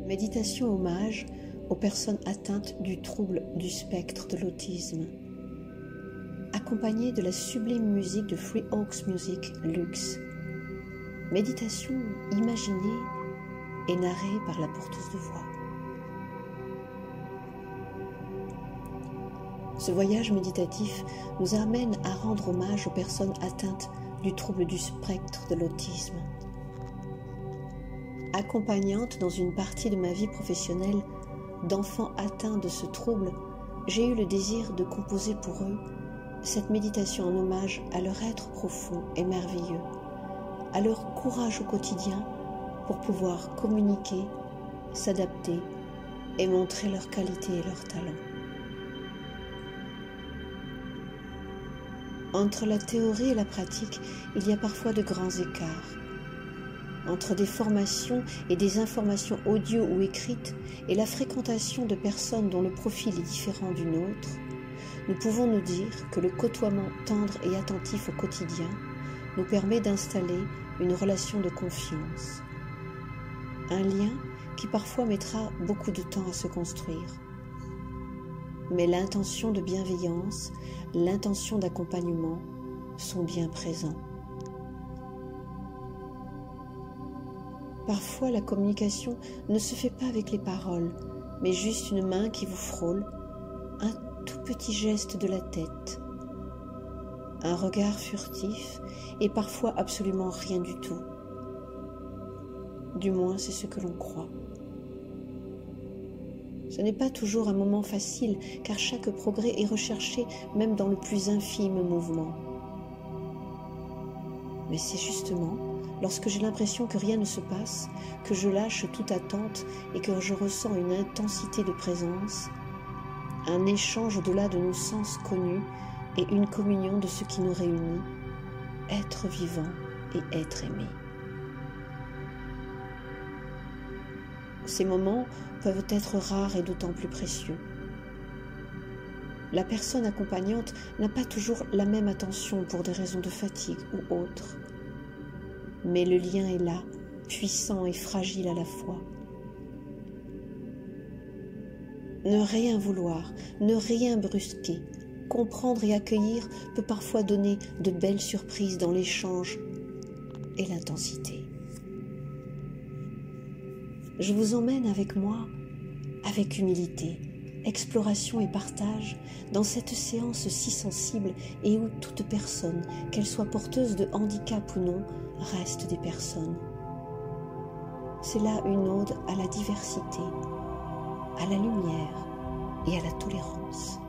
Méditation hommage aux personnes atteintes du trouble du spectre de l'autisme. Accompagnée de la sublime musique de Free Oaks Music Luxe. Méditation imaginée et narrée par la porteuse de voix. Ce voyage méditatif nous amène à rendre hommage aux personnes atteintes du trouble du spectre de l'autisme. Accompagnante dans une partie de ma vie professionnelle d'enfants atteints de ce trouble, j'ai eu le désir de composer pour eux cette méditation en hommage à leur être profond et merveilleux, à leur courage au quotidien pour pouvoir communiquer, s'adapter et montrer leurs qualités et leurs talents. Entre la théorie et la pratique, il y a parfois de grands écarts. Entre des formations et des informations audio ou écrites et la fréquentation de personnes dont le profil est différent du nôtre, nous pouvons nous dire que le côtoiement tendre et attentif au quotidien nous permet d'installer une relation de confiance. Un lien qui parfois mettra beaucoup de temps à se construire. Mais l'intention de bienveillance, l'intention d'accompagnement sont bien présents. Parfois, la communication ne se fait pas avec les paroles, mais juste une main qui vous frôle, un tout petit geste de la tête, un regard furtif et parfois absolument rien du tout. Du moins, c'est ce que l'on croit. Ce n'est pas toujours un moment facile, car chaque progrès est recherché même dans le plus infime mouvement. Mais c'est justement lorsque j'ai l'impression que rien ne se passe, que je lâche toute attente et que je ressens une intensité de présence, un échange au-delà de nos sens connus et une communion de ce qui nous réunit, être vivant et être aimé. Ces moments peuvent être rares et d'autant plus précieux. La personne accompagnante n'a pas toujours la même attention pour des raisons de fatigue ou autres. Mais le lien est là, puissant et fragile à la fois. Ne rien vouloir, ne rien brusquer, comprendre et accueillir peut parfois donner de belles surprises dans l'échange et l'intensité. Je vous emmène avec moi, avec humilité, exploration et partage, dans cette séance si sensible et où toute personne, qu'elle soit porteuse de handicap ou non, reste des personnes. C'est là une ode à la diversité, à la lumière et à la tolérance.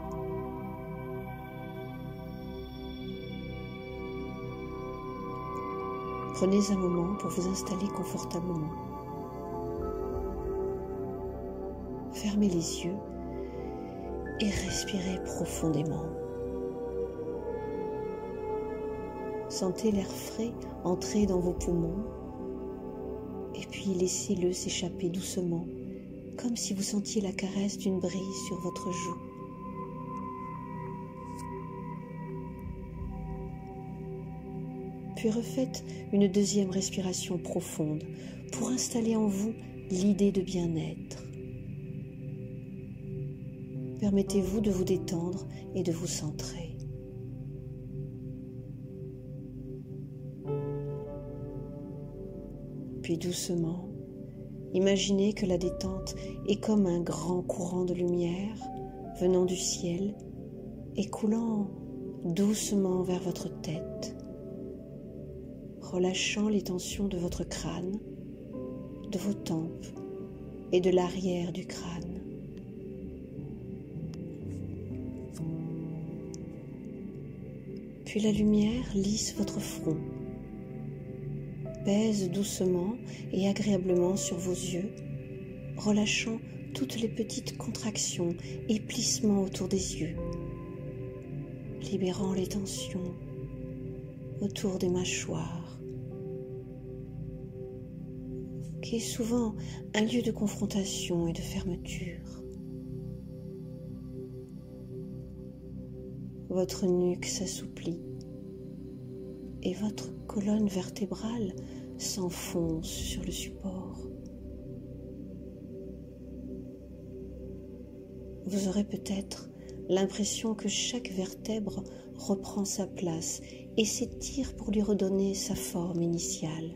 Prenez un moment pour vous installer confortablement. Fermez les yeux et respirez profondément. Sentez l'air frais entrer dans vos poumons et puis laissez-le s'échapper doucement, comme si vous sentiez la caresse d'une brise sur votre joue. Puis refaites une deuxième respiration profonde pour installer en vous l'idée de bien-être. Permettez-vous de vous détendre et de vous centrer. Puis doucement, imaginez que la détente est comme un grand courant de lumière venant du ciel et coulant doucement vers votre tête, relâchant les tensions de votre crâne, de vos tempes et de l'arrière du crâne. Puis la lumière lisse votre front, pèse doucement et agréablement sur vos yeux, relâchant toutes les petites contractions et plissements autour des yeux, libérant les tensions autour des mâchoires, qui est souvent un lieu de confrontation et de fermeture. Votre nuque s'assouplit et votre colonne vertébrale s'enfonce sur le support. Vous aurez peut-être l'impression que chaque vertèbre reprend sa place et s'étire pour lui redonner sa forme initiale.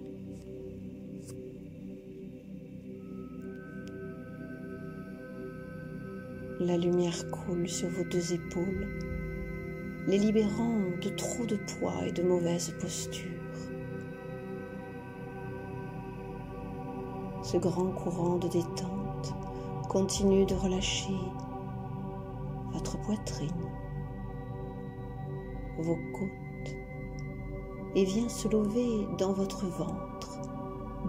La lumière coule sur vos deux épaules, les libérant de trop de poids et de mauvaise posture. Ce grand courant de détente continue de relâcher votre poitrine, vos côtes, et vient se lever dans votre ventre,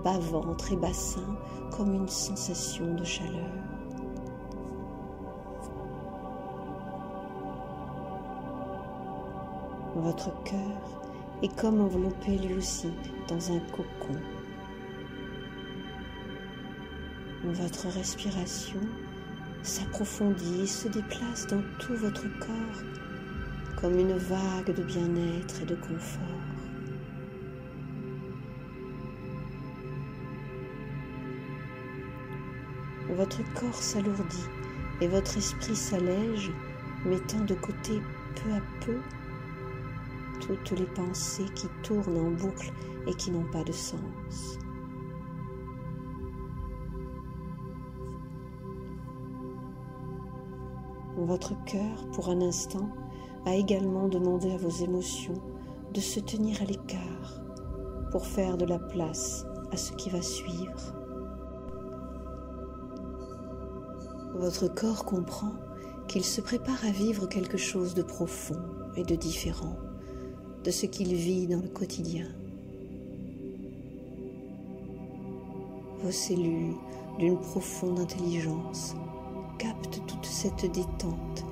bas-ventre et bassin, comme une sensation de chaleur. Votre cœur est comme enveloppé lui aussi dans un cocon. Votre respiration s'approfondit et se déplace dans tout votre corps comme une vague de bien-être et de confort. Votre corps s'alourdit et votre esprit s'allège, mettant de côté peu à peu toutes les pensées qui tournent en boucle et qui n'ont pas de sens. Votre cœur, pour un instant, a également demandé à vos émotions de se tenir à l'écart pour faire de la place à ce qui va suivre. Votre corps comprend qu'il se prépare à vivre quelque chose de profond et de différent de ce qu'il vit dans le quotidien. Vos cellules d'une profonde intelligence captent toute cette détente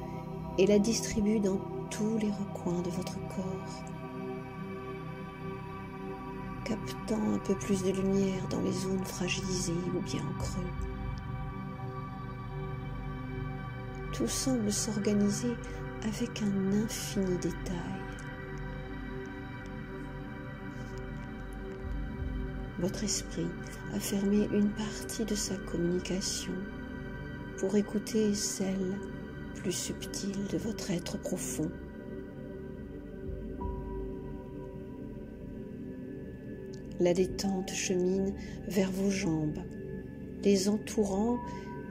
et la distribuent dans tous les recoins de votre corps, captant un peu plus de lumière dans les zones fragilisées ou bien en creux. Tout semble s'organiser avec un infini détail. Votre esprit a fermé une partie de sa communication pour écouter celle plus subtile de votre être profond. La détente chemine vers vos jambes, les entourant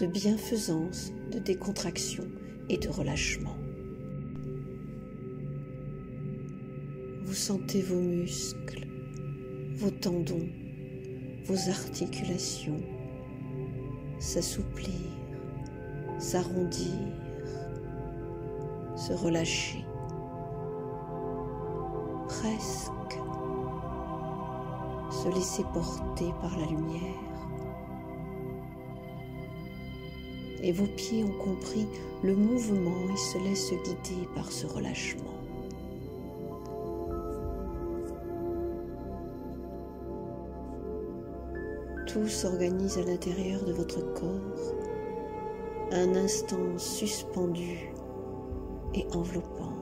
de bienfaisance, de décontraction et de relâchement. Vous sentez vos muscles, vos tendons, vos articulations s'assouplir, s'arrondir, se relâcher, presque se laisser porter par la lumière. Et vos pieds ont compris le mouvement et se laissent guider par ce relâchement. Tout s'organise à l'intérieur de votre corps, un instant suspendu et enveloppant.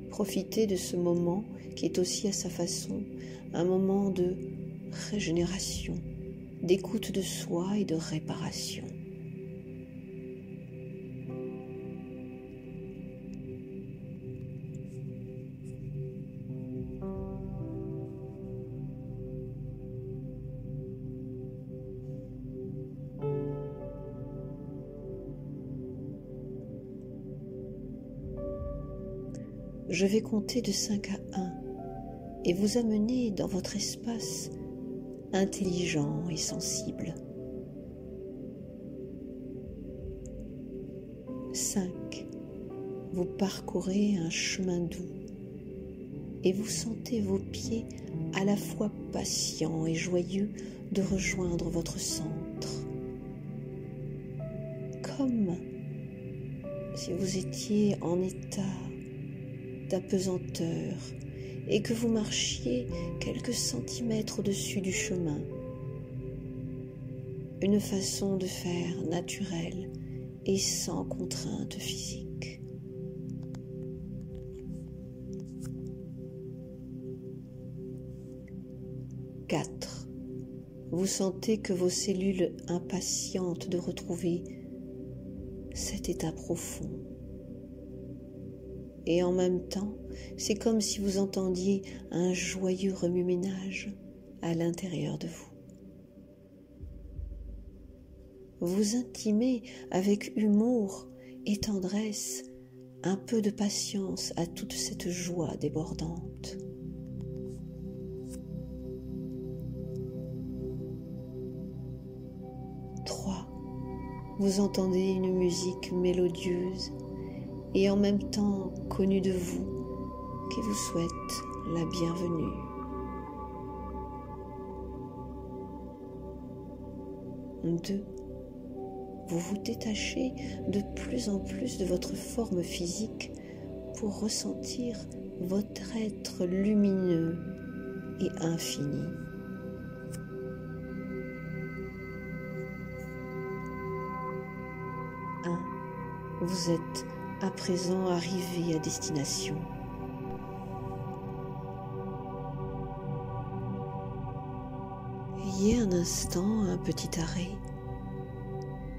Profitez de ce moment qui est aussi à sa façon un moment de régénération, d'écoute de soi et de réparation. Je vais compter de 5 à 1 et vous amener dans votre espace intelligent et sensible. 5. Vous parcourez un chemin doux et vous sentez vos pieds à la fois patients et joyeux de rejoindre votre centre. Comme si vous étiez en état d'apesanteur et que vous marchiez quelques centimètres au-dessus du chemin. Une façon de faire naturelle et sans contrainte physique. vous sentez que vos cellules impatientes de retrouver cet état profond. Et en même temps, c'est comme si vous entendiez un joyeux remue-ménage à l'intérieur de vous. Vous intimez avec humour et tendresse un peu de patience à toute cette joie débordante. Vous entendez une musique mélodieuse et en même temps connue de vous qui vous souhaite la bienvenue. 2. Vous vous détachez de plus en plus de votre forme physique pour ressentir votre être lumineux et infini. 1. Vous êtes à présent arrivé à destination. Ayez un instant un petit arrêt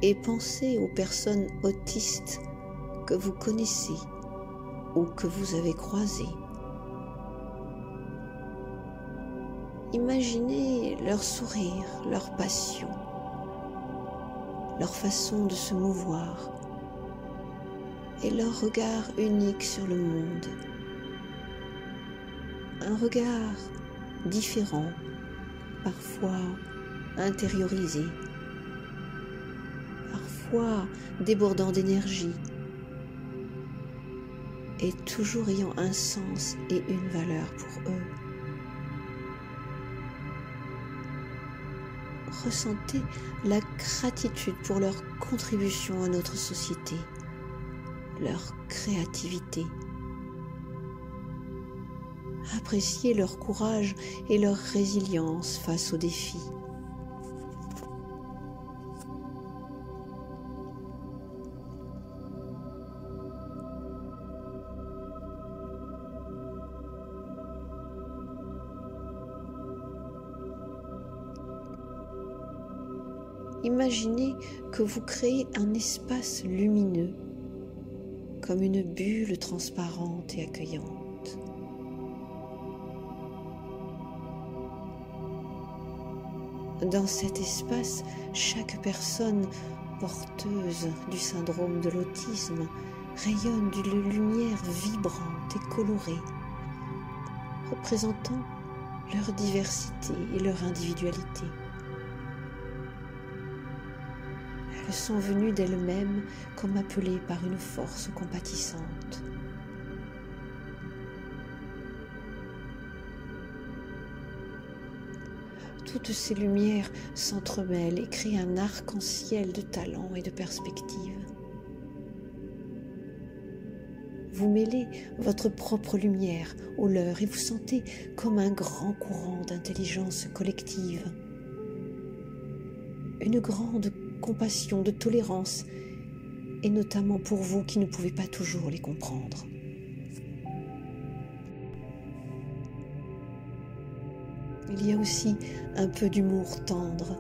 et pensez aux personnes autistes que vous connaissez ou que vous avez croisées. Imaginez leur sourire, leur passion, leur façon de se mouvoir et leur regard unique sur le monde. Un regard différent, parfois intériorisé, parfois débordant d'énergie et toujours ayant un sens et une valeur pour eux. Ressentez la gratitude pour leur contribution à notre société, leur créativité. Appréciez leur courage et leur résilience face aux défis. Imaginez que vous créez un espace lumineux, comme une bulle transparente et accueillante. Dans cet espace, chaque personne porteuse du syndrome de l'autisme rayonne d'une lumière vibrante et colorée, représentant leur diversité et leur individualité. Elles sont venues d'elles-mêmes comme appelées par une force compatissante. Toutes ces lumières s'entremêlent et créent un arc-en-ciel de talents et de perspectives. Vous mêlez votre propre lumière aux leurs et vous sentez comme un grand courant d'intelligence collective. Une grande compassion, de tolérance, et notamment pour vous qui ne pouvez pas toujours les comprendre. Il y a aussi un peu d'humour tendre.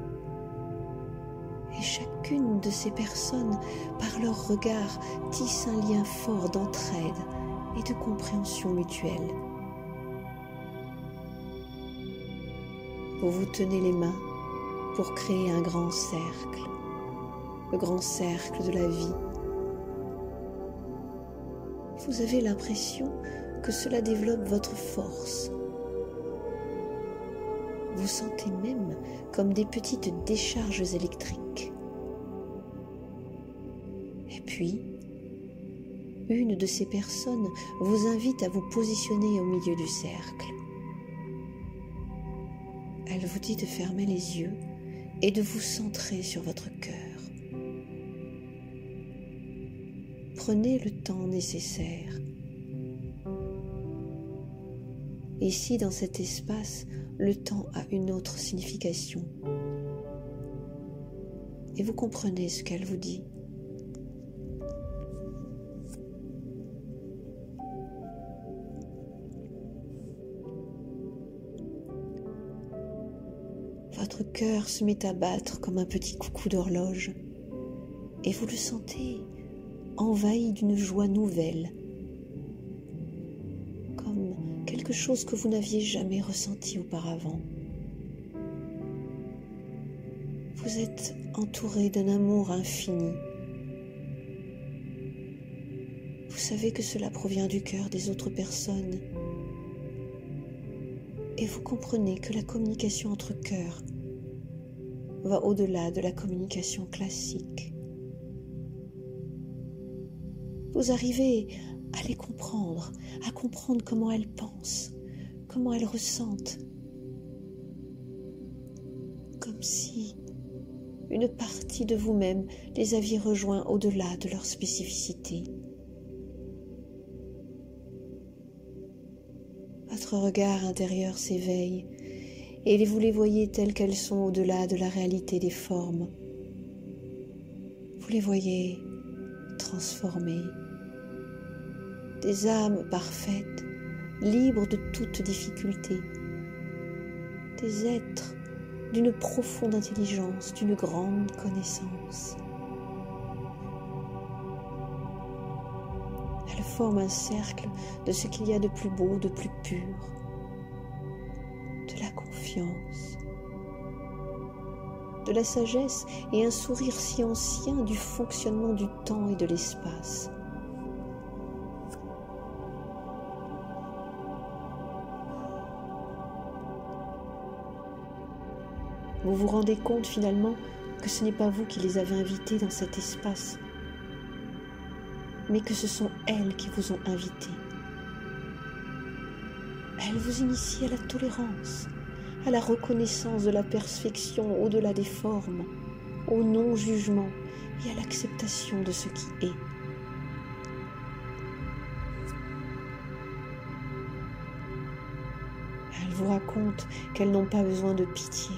Et chacune de ces personnes, par leur regard, tisse un lien fort d'entraide et de compréhension mutuelle. Vous vous tenez les mains pour créer un grand cercle, le grand cercle de la vie. Vous avez l'impression que cela développe votre force. Vous sentez même comme des petites décharges électriques. Et puis, une de ces personnes vous invite à vous positionner au milieu du cercle. Elle vous dit de fermer les yeux et de vous centrer sur votre cœur. Prenez le temps nécessaire. Ici, dans cet espace, le temps a une autre signification. Et vous comprenez ce qu'elle vous dit. Votre cœur se met à battre comme un petit coucou d'horloge et vous le sentez envahi d'une joie nouvelle, comme quelque chose que vous n'aviez jamais ressenti auparavant. Vous êtes entouré d'un amour infini. Vous savez que cela provient du cœur des autres personnes. Et vous comprenez que la communication entre cœurs va au-delà de la communication classique. Vous arrivez à les comprendre, à comprendre comment elles pensent, comment elles ressentent. Comme si une partie de vous-même les aviez rejoints au-delà de leur spécificité. Votre regard intérieur s'éveille et vous les voyez telles qu'elles sont au-delà de la réalité des formes. Vous les voyez transformées, des âmes parfaites, libres de toute difficulté, des êtres d'une profonde intelligence, d'une grande connaissance. Elles forment un cercle de ce qu'il y a de plus beau, de plus pur, de la confiance, de la sagesse et un sourire si ancien du fonctionnement du temps et de l'espace. Vous vous rendez compte finalement que ce n'est pas vous qui les avez invités dans cet espace, mais que ce sont elles qui vous ont invités. Elles vous initient à la tolérance, à la reconnaissance de la perfection au-delà des formes, au non-jugement et à l'acceptation de ce qui est. Elles vous racontent qu'elles n'ont pas besoin de pitié,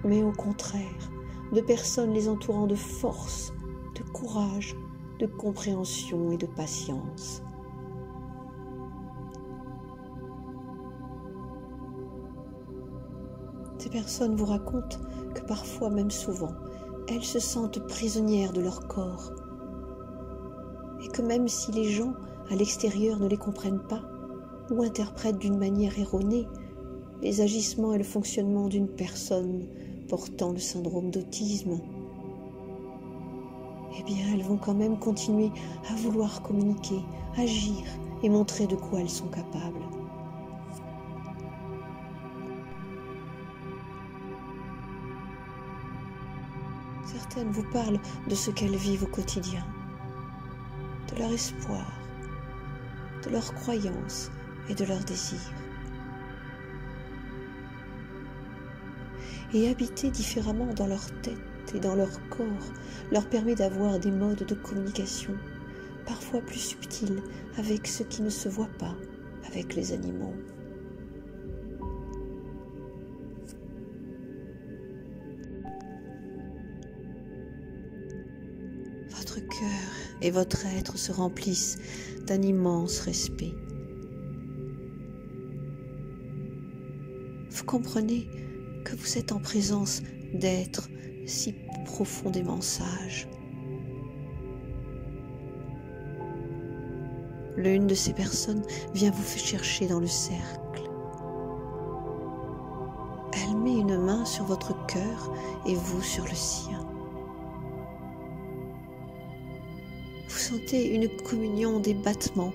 mais au contraire, de personnes les entourant de force, de courage, de compréhension et de patience. Ces personnes vous racontent que parfois, même souvent, elles se sentent prisonnières de leur corps et que même si les gens à l'extérieur ne les comprennent pas ou interprètent d'une manière erronée les agissements et le fonctionnement d'une personne portant le syndrome d'autisme, eh bien elles vont quand même continuer à vouloir communiquer, agir et montrer de quoi elles sont capables. Certaines vous parlent de ce qu'elles vivent au quotidien, de leur espoir, de leurs croyances et de leurs désirs. Et habiter différemment dans leur tête et dans leur corps leur permet d'avoir des modes de communication parfois plus subtils avec ce qui ne se voit pas avec les animaux. Votre cœur et votre être se remplissent d'un immense respect. Vous comprenez que vous êtes en présence d'êtres si profondément sages. L'une de ces personnes vient vous chercher dans le cercle. Elle met une main sur votre cœur et vous sur le sien. Vous sentez une communion des battements,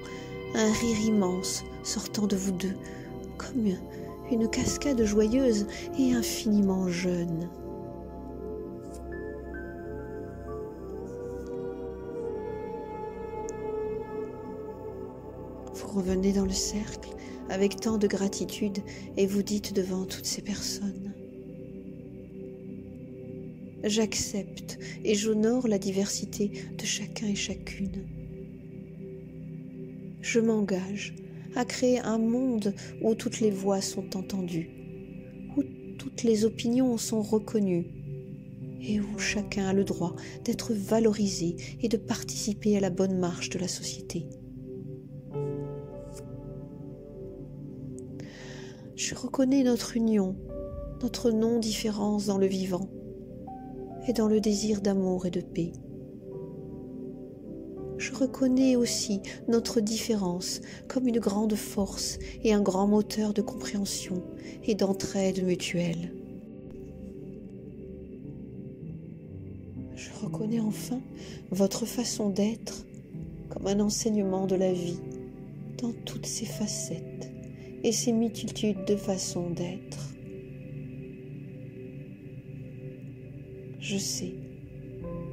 un rire immense sortant de vous deux, comme une cascade joyeuse et infiniment jeune. Vous revenez dans le cercle avec tant de gratitude et vous dites devant toutes ces personnes: j'accepte et j'honore la diversité de chacun et chacune. Je m'engage à créer un monde où toutes les voix sont entendues, où toutes les opinions sont reconnues et où chacun a le droit d'être valorisé et de participer à la bonne marche de la société. Je reconnais notre union notre non-différence dans le vivant et dans le désir d'amour et de paix. Je reconnais aussi notre différence comme une grande force et un grand moteur de compréhension et d'entraide mutuelle. Je reconnais enfin votre façon d'être comme un enseignement de la vie dans toutes ses facettes et ses multitudes de façons d'être. Je sais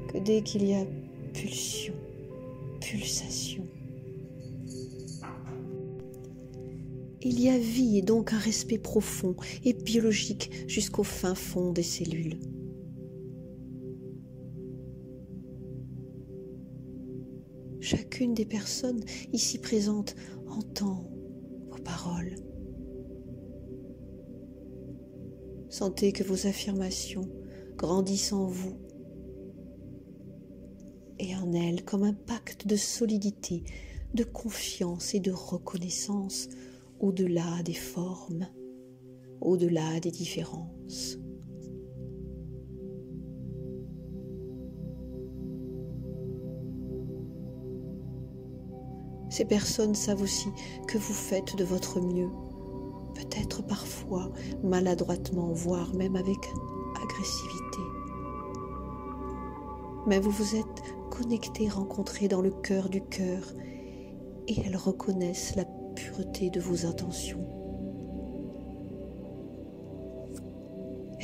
que dès qu'il y a pulsation, il y a vie et donc un respect profond et biologique jusqu'au fin fond des cellules. Chacune des personnes ici présentes entend vos paroles. Sentez que vos affirmations grandissent en vous et en elles comme un pacte de solidité, de confiance et de reconnaissance au-delà des formes, au-delà des différences. Ces personnes savent aussi que vous faites de votre mieux, peut-être parfois maladroitement, voire même avec agressivité. Mais vous vous êtes connectés, rencontrés dans le cœur du cœur, et elles reconnaissent la pureté de vos intentions.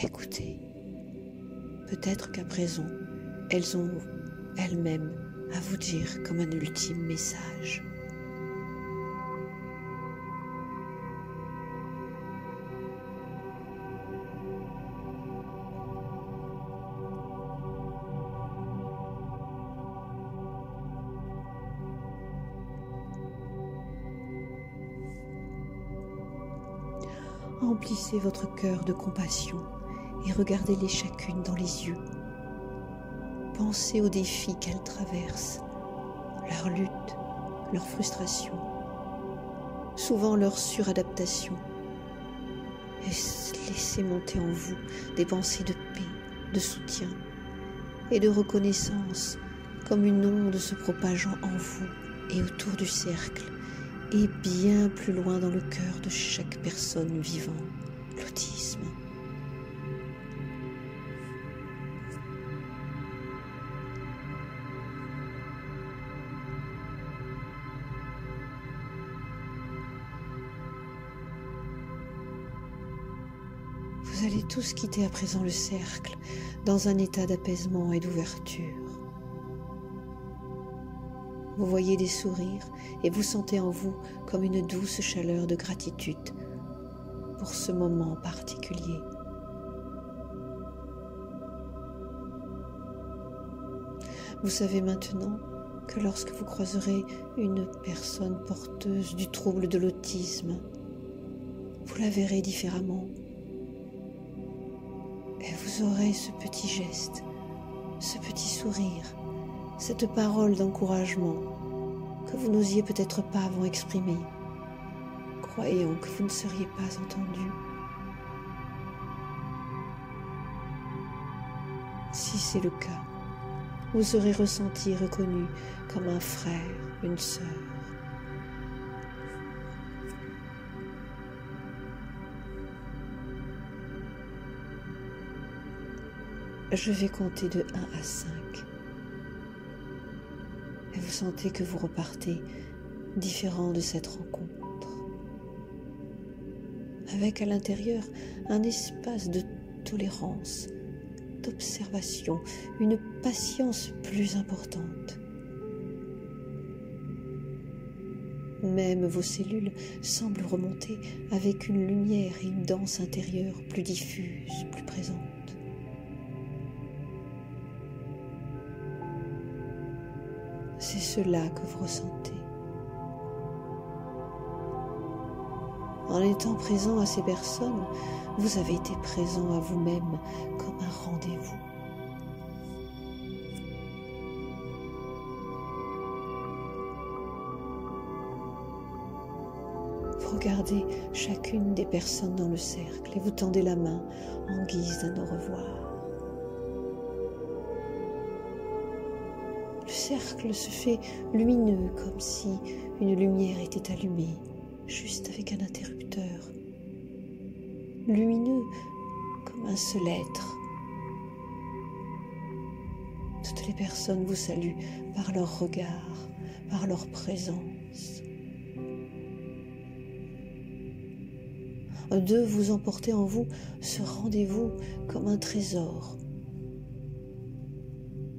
Écoutez, peut-être qu'à présent, elles ont elles-mêmes à vous dire comme un ultime message. Emplissez votre cœur de compassion et regardez-les chacune dans les yeux. Pensez aux défis qu'elles traversent, leurs luttes, leurs frustrations, souvent leur suradaptation. Et laissez monter en vous des pensées de paix, de soutien et de reconnaissance comme une onde se propageant en vous et autour du cercle et bien plus loin dans le cœur de chaque personne vivant l'autisme. Vous allez tous quitter à présent le cercle dans un état d'apaisement et d'ouverture. Vous voyez des sourires et vous sentez en vous comme une douce chaleur de gratitude pour ce moment particulier. Vous savez maintenant que lorsque vous croiserez une personne porteuse du trouble de l'autisme, vous la verrez différemment. Et vous aurez ce petit geste, ce petit sourire, cette parole d'encouragement que vous n'osiez peut-être pas avant exprimer, croyant que vous ne seriez pas entendu. Si c'est le cas, vous serez ressenti et reconnu comme un frère, une sœur. Je vais compter de 1 à 5. Et vous sentez que vous repartez différent de cette rencontre. Avec à l'intérieur un espace de tolérance, d'observation, une patience plus importante. Même vos cellules semblent remonter avec une lumière et une danse intérieure plus diffuse, plus présente. C'est cela que vous ressentez. En étant présent à ces personnes, vous avez été présent à vous-même comme un rendez-vous. Vous regardez chacune des personnes dans le cercle et vous tendez la main en guise d'un au revoir. Le cercle se fait lumineux comme si une lumière était allumée, juste avec un interrupteur. Lumineux comme un seul être. Toutes les personnes vous saluent par leur regard, par leur présence. D'eux, vous emportez en vous ce rendez-vous comme un trésor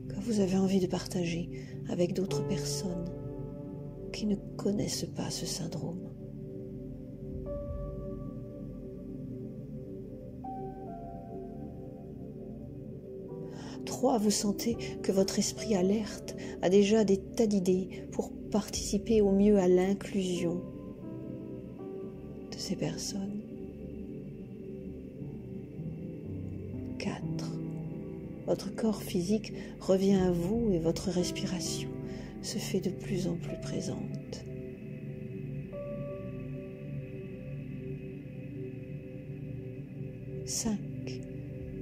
que vous avez envie de partager avec d'autres personnes qui ne connaissent pas ce syndrome. Trois, vous sentez que votre esprit alerte a déjà des tas d'idées pour participer au mieux à l'inclusion de ces personnes. 4. Votre corps physique revient à vous et votre respiration se fait de plus en plus présente. 5.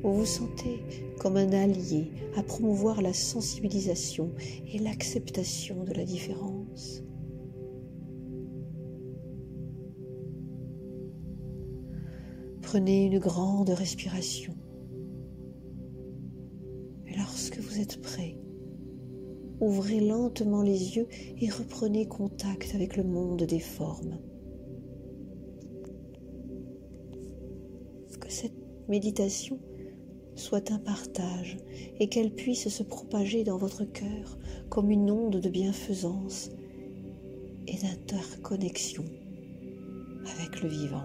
Vous vous sentez comme un allié à promouvoir la sensibilisation et l'acceptation de la différence. Prenez une grande respiration. Et lorsque vous êtes prêt, ouvrez lentement les yeux et reprenez contact avec le monde des formes. Que cette méditation soit un partage et qu'elle puisse se propager dans votre cœur comme une onde de bienfaisance et d'interconnexion avec le vivant.